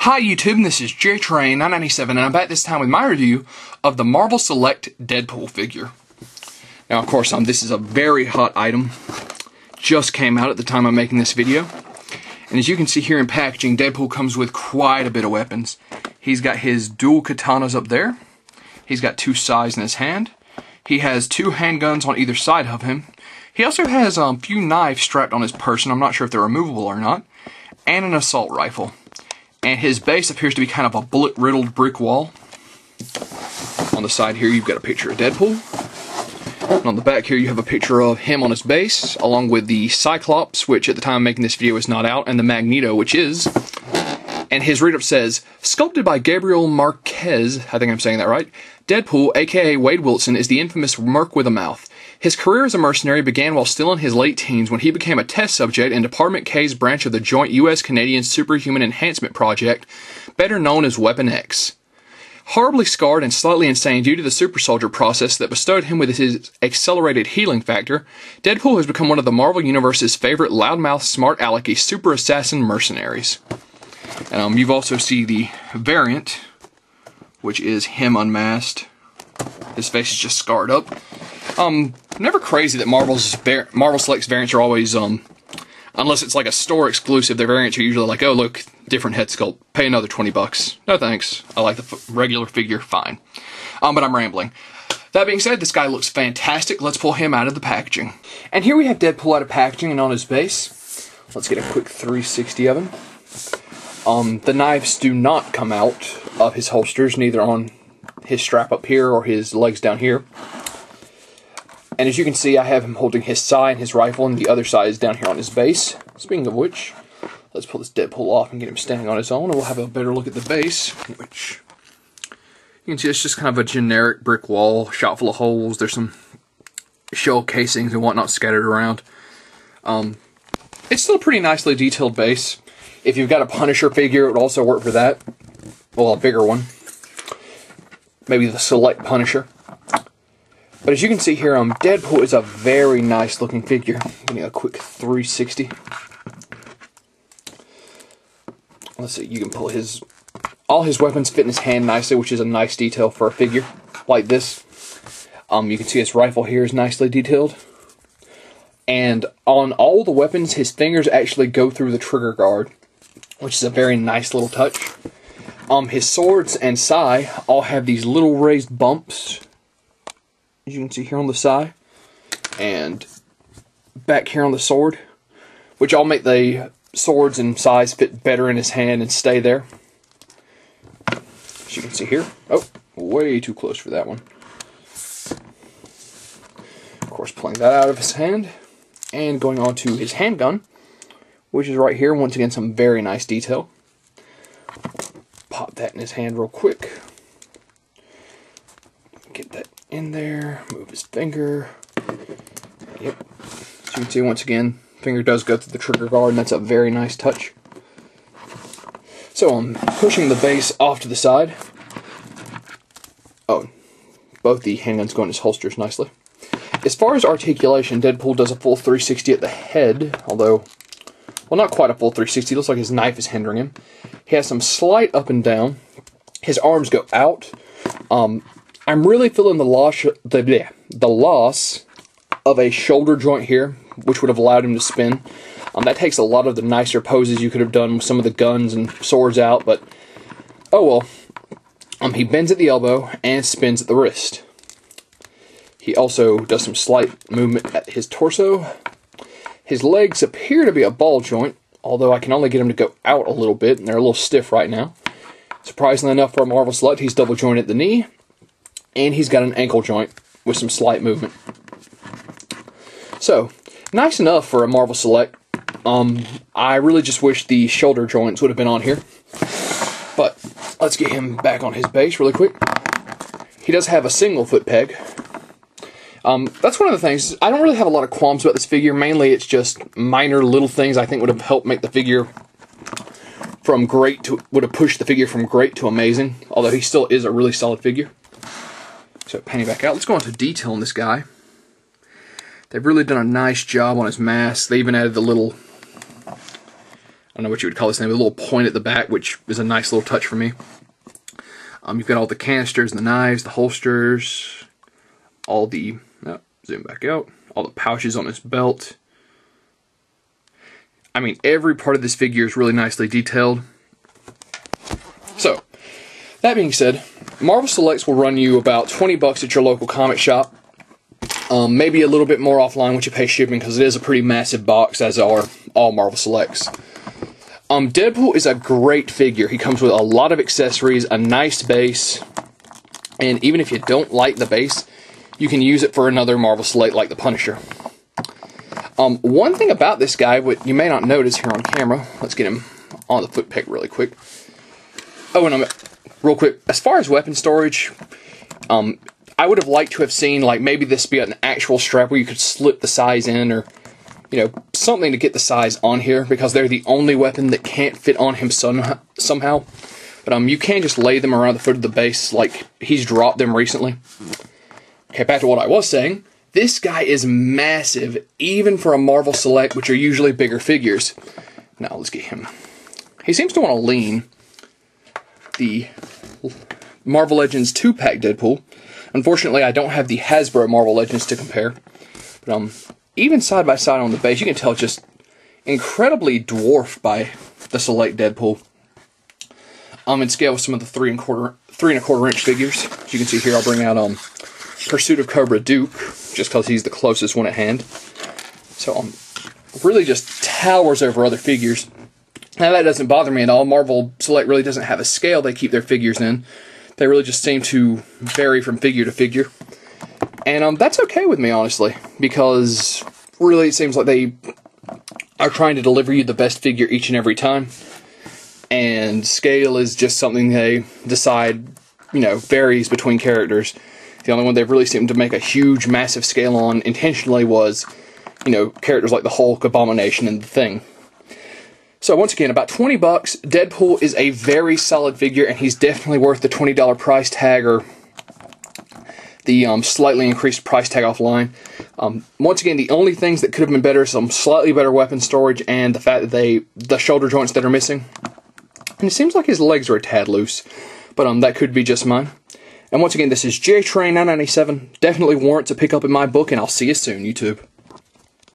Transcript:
Hi YouTube, this is JTrain997 and I'm back this time with my review of the Marvel Select Deadpool figure. Now of course, this is a very hot item. Just came out at the time I'm making this video. And as you can see here in packaging, Deadpool comes with quite a bit of weapons. He's got his dual katanas up there. He's got two sais in his hand. He has two handguns on either side of him. He also has a few knives strapped on his person. I'm not sure if they're removable or not. And an assault rifle. And his base appears to be kind of a bullet-riddled brick wall. On the side here, you've got a picture of Deadpool. And on the back here, you have a picture of him on his base, along with the Cyclops, which at the time of making this video is not out, and the Magneto, which is. And his read-up says, sculpted by Gabriel Marquez, I think I'm saying that right, Deadpool, aka Wade Wilson, is the infamous Merc with a Mouth. His career as a mercenary began while still in his late teens when he became a test subject in Department K's branch of the Joint U.S.-Canadian Superhuman Enhancement Project, better known as Weapon X. Horribly scarred and slightly insane due to the super soldier process that bestowed him with his accelerated healing factor, Deadpool has become one of the Marvel Universe's favorite loudmouth, smart alecky super assassin mercenaries. And you've also see the variant, which is him unmasked. His face is just scarred up. Never crazy that Marvel Select's variants are always, unless it's like a store exclusive, their variants are usually like, oh look, different head sculpt, pay another 20 bucks. No thanks, I like the regular figure, fine. But I'm rambling. That being said, this guy looks fantastic. Let's pull him out of the packaging. And here we have Deadpool out of packaging and on his base. Let's get a quick 360 of him. The knives do not come out of his holsters, neither on his strap up here or his legs down here. And as you can see, I have him holding his sai and his rifle, and the other side is down here on his base. Speaking of which, let's pull this Deadpool off and get him standing on his own, and we'll have a better look at the base, which you can see it's just kind of a generic brick wall, shot full of holes. There's some shell casings and whatnot scattered around. It's still a pretty nicely detailed base. If you've got a Punisher figure, it would also work for that. Well, a bigger one. Maybe the Select Punisher. But as you can see here, Deadpool is a very nice looking figure. Getting a quick 360. Let's see, you can pull all his weapons fit in his hand nicely, which is a nice detail for a figure like this. You can see his rifle here is nicely detailed. And on all the weapons, his fingers actually go through the trigger guard, which is a very nice little touch. His swords and sai all have these little raised bumps, as you can see here on the sai, and back here on the sword, which all make the swords and sais fit better in his hand and stay there. As you can see here. Oh, way too close for that one. Of course, pulling that out of his hand, and going on to his handgun, which is right here. Once again, some very nice detail. Pop that in his hand real quick. Get that in there. Move his finger. Yep. So you can see once again, finger does go through the trigger guard, and that's a very nice touch. So I'm pushing the base off to the side. Oh, both the handguns go in his holsters nicely. As far as articulation, Deadpool does a full 360 at the head, although, well, not quite a full 360. It looks like his knife is hindering him. He has some slight up and down. His arms go out. I'm really feeling the loss of a shoulder joint here, which would have allowed him to spin. That takes a lot of the nicer poses you could have done with some of the guns and swords out, but oh well. He bends at the elbow and spins at the wrist. He also does some slight movement at his torso. His legs appear to be a ball joint, although I can only get him to go out a little bit, and they're a little stiff right now. Surprisingly enough for a Marvel Select, he's double jointed at the knee, and he's got an ankle joint with some slight movement. So, nice enough for a Marvel Select. I really just wish the shoulder joints would have been on here. But, let's get him back on his base really quick. He does have a single foot peg. That's one of the things. I don't really have a lot of qualms about this figure. Mainly, it's just minor little things I think would have helped make the figure from great to, would have pushed the figure from great to amazing. Although he still is a really solid figure. So, panning back out. Let's go on to detail on this guy. They've really done a nice job on his mask. They even added the little, I don't know what you would call this name, a little point at the back, which is a nice little touch for me. You've got all the canisters and the knives, the holsters, all the, zoom back out, all the pouches on his belt. I mean, every part of this figure is really nicely detailed. So, that being said, Marvel Selects will run you about 20 bucks at your local comic shop. Maybe a little bit more offline once you pay shipping, because it is a pretty massive box, as are all Marvel Selects. Deadpool is a great figure. He comes with a lot of accessories, a nice base, and even if you don't like the base, you can use it for another Marvel Select like the Punisher. One thing about this guy, what you may not notice here on camera, let's get him on the foot peg really quick. Oh, and real quick, as far as weapon storage, I would have liked to have seen, like, maybe this be an actual strap where you could slip the size in, or, you know, something to get the size on here, because they're the only weapon that can't fit on him somehow. But you can just lay them around the foot of the base, like he's dropped them recently. Okay, back to what I was saying. This guy is massive, even for a Marvel Select, which are usually bigger figures. Now, let's get him. He seems to want to lean. The Marvel Legends 2-pack Deadpool. Unfortunately, I don't have the Hasbro Marvel Legends to compare. But even side by side on the base, you can tell it's just incredibly dwarfed by the Select Deadpool. In scale with some of the 3 1/4 inch figures. As you can see here, I'll bring out Pursuit of Cobra Duke, just because he's the closest one at hand. So really just towers over other figures. Now that doesn't bother me at all. Marvel Select really doesn't have a scale they keep their figures in. They really just seem to vary from figure to figure. And that's okay with me, honestly, because really it seems like they are trying to deliver you the best figure each and every time. And scale is just something they decide, you know, varies between characters. The only one they've really seemed to make a huge, massive scale on intentionally was, you know, characters like the Hulk, Abomination, and the Thing. So once again, about 20 bucks. Deadpool is a very solid figure, and he's definitely worth the $20 price tag, or the slightly increased price tag offline. Once again, the only things that could have been better, some slightly better weapon storage, and the fact that the shoulder joints that are missing. And it seems like his legs are a tad loose, but that could be just mine. And once again, this is JTrain997. Definitely warrants a pickup in my book, and I'll see you soon, YouTube.